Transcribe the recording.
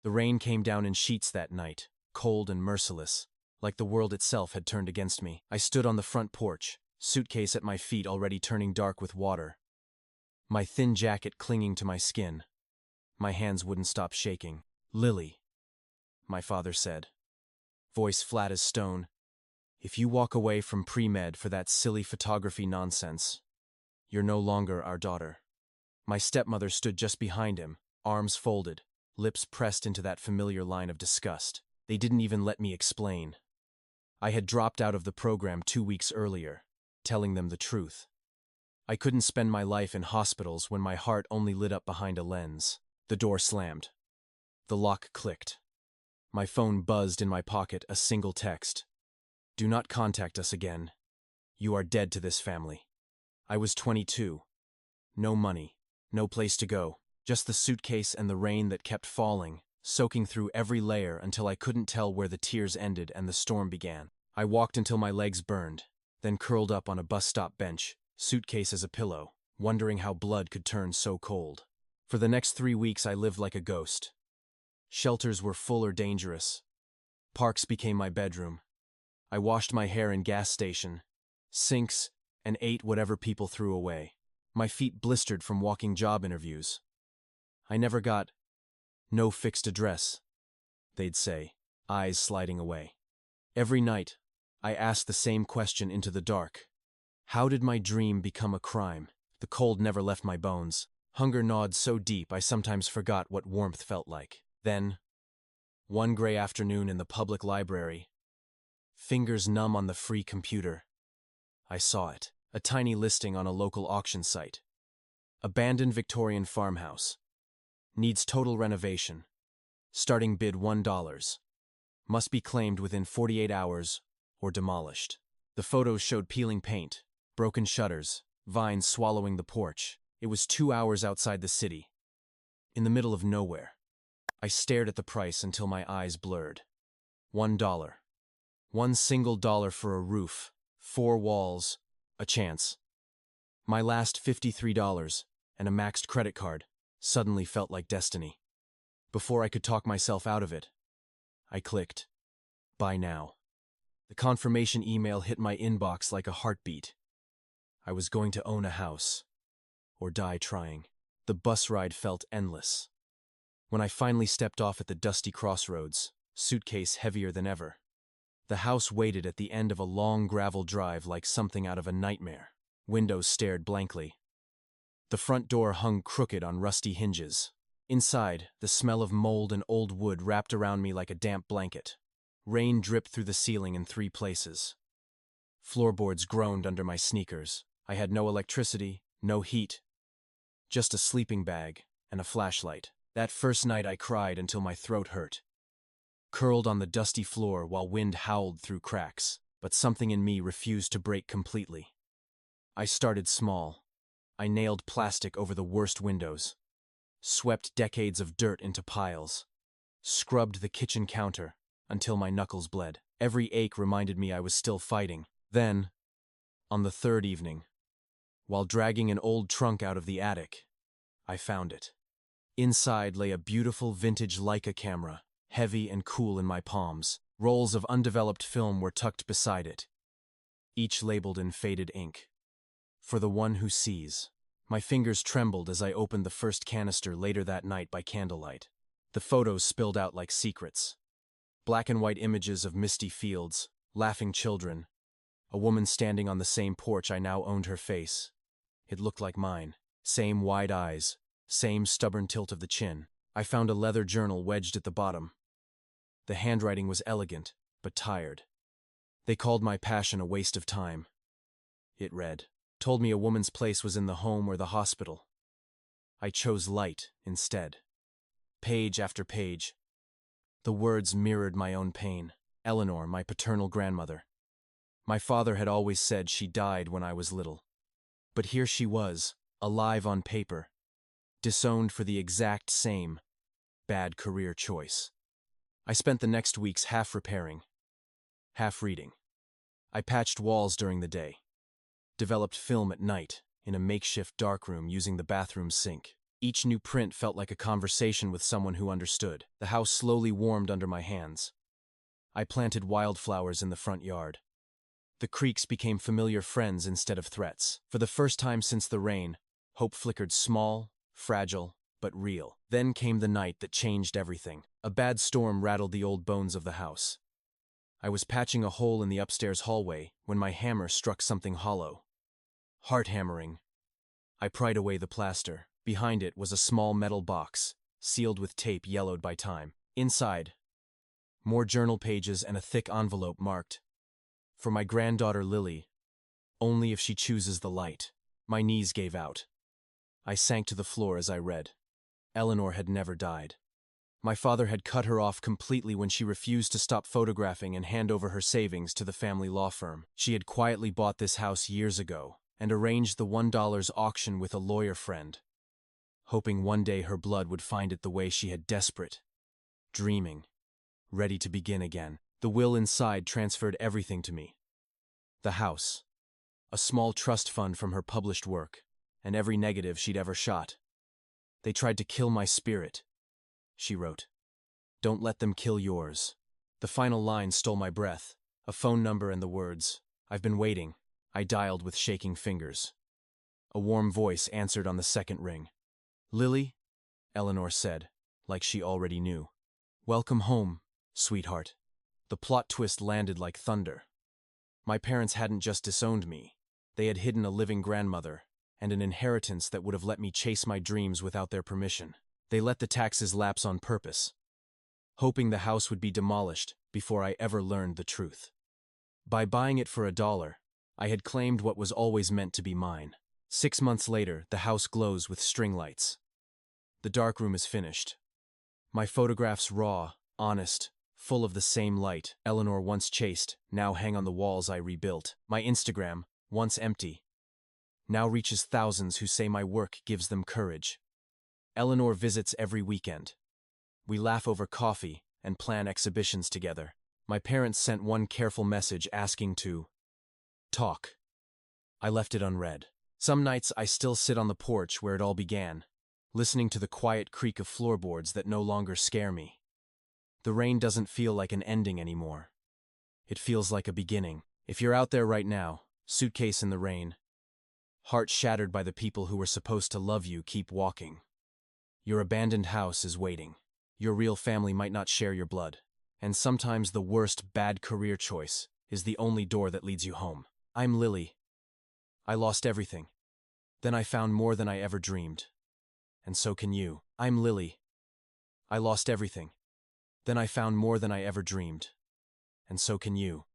The rain came down in sheets that night, cold and merciless, like the world itself had turned against me. I stood on the front porch, suitcase at my feet already turning dark with water, my thin jacket clinging to my skin. My hands wouldn't stop shaking. "Lily," my father said, voice flat as stone, "if you walk away from pre-med for that silly photography nonsense, you're no longer our daughter." My stepmother stood just behind him, arms folded, lips pressed into that familiar line of disgust. They didn't even let me explain. I had dropped out of the program 2 weeks earlier, telling them the truth. I couldn't spend my life in hospitals when my heart only lit up behind a lens. The door slammed. The lock clicked. My phone buzzed in my pocket, a single text. "Do not contact us again. You are dead to this family." I was 22. No money, no place to go, just the suitcase and the rain that kept falling, soaking through every layer until I couldn't tell where the tears ended and the storm began. I walked until my legs burned, then curled up on a bus stop bench, suitcase as a pillow, wondering how blood could turn so cold. For the next 3 weeks I lived like a ghost. Shelters were full or dangerous. Parks became my bedroom. I washed my hair in gas station, sinks, and ate whatever people threw away. My feet blistered from walking job interviews. I never got "no fixed address," they'd say, eyes sliding away. Every night, I asked the same question into the dark. How did my dream become a crime? The cold never left my bones. Hunger gnawed so deep I sometimes forgot what warmth felt like. Then, one gray afternoon in the public library, fingers numb on the free computer, I saw it. A tiny listing on a local auction site. Abandoned Victorian farmhouse. Needs total renovation. Starting bid $1. Must be claimed within 48 hours or demolished. The photos showed peeling paint, broken shutters, vines swallowing the porch. It was 2 hours outside the city, in the middle of nowhere. I stared at the price until my eyes blurred. $1. One single dollar for a roof, 4 walls, a chance. My last $53 and a maxed credit card suddenly felt like destiny. Before I could talk myself out of it, I clicked, "Buy now." The confirmation email hit my inbox like a heartbeat. I was going to own a house, or die trying. The bus ride felt endless. When I finally stepped off at the dusty crossroads, suitcase heavier than ever, the house waited at the end of a long gravel drive like something out of a nightmare. Windows stared blankly. The front door hung crooked on rusty hinges. Inside, the smell of mold and old wood wrapped around me like a damp blanket. Rain dripped through the ceiling in 3 places. Floorboards groaned under my sneakers. I had no electricity, no heat, just a sleeping bag and a flashlight. That first night I cried until my throat hurt. Curled on the dusty floor while wind howled through cracks, but something in me refused to break completely. I started small. I nailed plastic over the worst windows, swept decades of dirt into piles, scrubbed the kitchen counter until my knuckles bled. Every ache reminded me I was still fighting. Then, on the 3rd evening, while dragging an old trunk out of the attic, I found it. Inside lay a beautiful vintage Leica camera, heavy and cool in my palms. Rolls of undeveloped film were tucked beside it, each labeled in faded ink. "For the one who sees." My fingers trembled as I opened the first canister later that night by candlelight. The photos spilled out like secrets. Black and white images of misty fields, laughing children, a woman standing on the same porch I now owned her face. It looked like mine. Same wide eyes, same stubborn tilt of the chin. I found a leather journal wedged at the bottom. The handwriting was elegant, but tired. They called my passion a waste of time. It read, told me a woman's place was in the home or the hospital. I chose light instead. Page after page. The words mirrored my own pain. Eleanor, my paternal grandmother. My father had always said she died when I was little. But here she was, alive on paper, disowned for the exact same bad career choice. I spent the next weeks half repairing, half reading. I patched walls during the day, developed film at night in a makeshift darkroom using the bathroom sink. Each new print felt like a conversation with someone who understood. The house slowly warmed under my hands. I planted wildflowers in the front yard. The creeks became familiar friends instead of threats. For the first time since the rain, hope flickered small, fragile, but real. Then came the night that changed everything. A bad storm rattled the old bones of the house. I was patching a hole in the upstairs hallway when my hammer struck something hollow. Heart hammering. I pried away the plaster. Behind it was a small metal box, sealed with tape yellowed by time. Inside, more journal pages and a thick envelope marked, "For my granddaughter Lily, only if she chooses the light." My knees gave out. I sank to the floor as I read. Eleanor had never died. My father had cut her off completely when she refused to stop photographing and hand over her savings to the family law firm. She had quietly bought this house years ago and arranged the $1 auction with a lawyer friend, hoping one day her blood would find it the way she had desperate, dreaming, ready to begin again. The will inside transferred everything to me. The house, a small trust fund from her published work, and every negative she'd ever shot. "They tried to kill my spirit," she wrote. "Don't let them kill yours." The final line stole my breath. A phone number and the words, "I've been waiting." I dialed with shaking fingers. A warm voice answered on the second ring. "Lily?" Eleanor said, like she already knew. "Welcome home, sweetheart." The plot twist landed like thunder. My parents hadn't just disowned me. They had hidden a living grandmother and an inheritance that would have let me chase my dreams without their permission. They let the taxes lapse on purpose, hoping the house would be demolished before I ever learned the truth. By buying it for $1, I had claimed what was always meant to be mine. 6 months later, the house glows with string lights. The darkroom is finished. My photographs raw, honest, full of the same light Eleanor once chased, now hang on the walls I rebuilt. My Instagram, once empty, now reaches thousands who say my work gives them courage. Eleanor visits every weekend. We laugh over coffee and plan exhibitions together. My parents sent one careful message asking to talk. I left it unread. Some nights I still sit on the porch where it all began, listening to the quiet creak of floorboards that no longer scare me. The rain doesn't feel like an ending anymore. It feels like a beginning. If you're out there right now, suitcase in the rain, heart shattered by the people who were supposed to love you, keep walking. Your abandoned house is waiting. Your real family might not share your blood. And sometimes the worst bad career choice is the only door that leads you home. I'm Lily. I lost everything. Then I found more than I ever dreamed. And so can you. I'm Lily. I lost everything. Then I found more than I ever dreamed. And so can you.